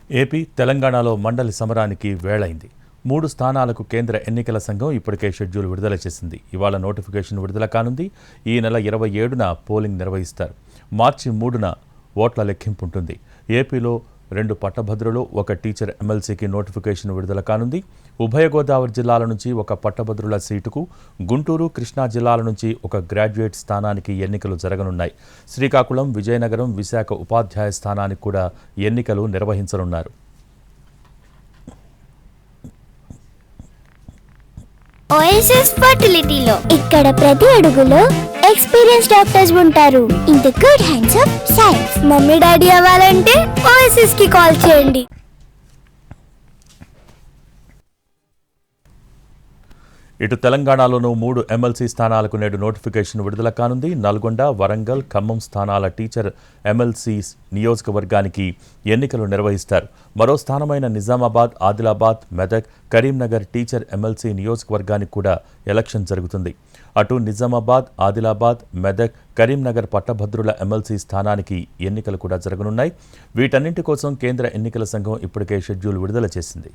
AP, తెలంగాణలో మండలి సమరానికి వేళైంది. 3 స్థానాలకు కేంద్ర ఎన్నికల సంఘం ఇప్పటికే షెడ్యూల్ విడుదల చేసింది. ఇవాళ నోటిఫికేషన్ విడుదల కానుంది. ఈ నెల 27న పోలింగ్ నిర్వహిస్తారు. మార్చి 3న ఓట్ల లెక్కింపు ఉంటుంది. ఏపీలో 2 పట్టభద్రులు, 1 టీచర్ ఎమ్మెల్సీకి నోటిఫికేషన్ విడుదల కానుంది. ఉభయ గోదావరి జిల్లాల నుంచి 1 పట్టభద్రుల సీటుకు, గుంటూరు, కృష్ణా జిల్లాల నుంచి 1 గ్రాడ్యుయేట్ స్థానానికి ఎన్నికలు జరగనున్నాయి. శ్రీకాకుళం, విజయనగరం, విశాఖ ఉపాధ్యాయ స్థానానికి కూడా ఎన్నికలు నిర్వహించనున్నారు. ఓఎస్ఎస్ ఫర్టిలిటీలో ఇక్కడ ప్రతి అడుగులో ఎక్స్పీరియన్స్ డాక్టర్స్ ఉంటారు. In the good hands of science. Mummy daddy అవ్వాలంటే ఓఎస్ఎస్ కి కాల్ చేయండి. ఇటు తెలంగాణలోనూ 3 ఎమ్మెల్సీ స్థానాలకు నేడు నోటిఫికేషన్ విడుదల కానుంది. నల్గొండ, వరంగల్, ఖమ్మం స్థానాల టీచర్ ఎమ్మెల్సీ నియోజకవర్గానికి ఎన్నికలు నిర్వహిస్తారు. మరో స్థానమైన నిజామాబాద్, ఆదిలాబాద్, మెదక్, కరీంనగర్ టీచర్ ఎమ్మెల్సీ నియోజకవర్గానికి కూడా ఎలక్షన్ జరుగుతుంది. అటు నిజామాబాద్, ఆదిలాబాద్, మెదక్, కరీంనగర్ పట్టభద్రుల ఎమ్మెల్సీ స్థానానికి ఎన్నికలు కూడా జరగనున్నాయి. వీటన్నింటి కోసం కేంద్ర ఎన్నికల సంఘం ఇప్పటికే షెడ్యూల్ విడుదల చేసింది.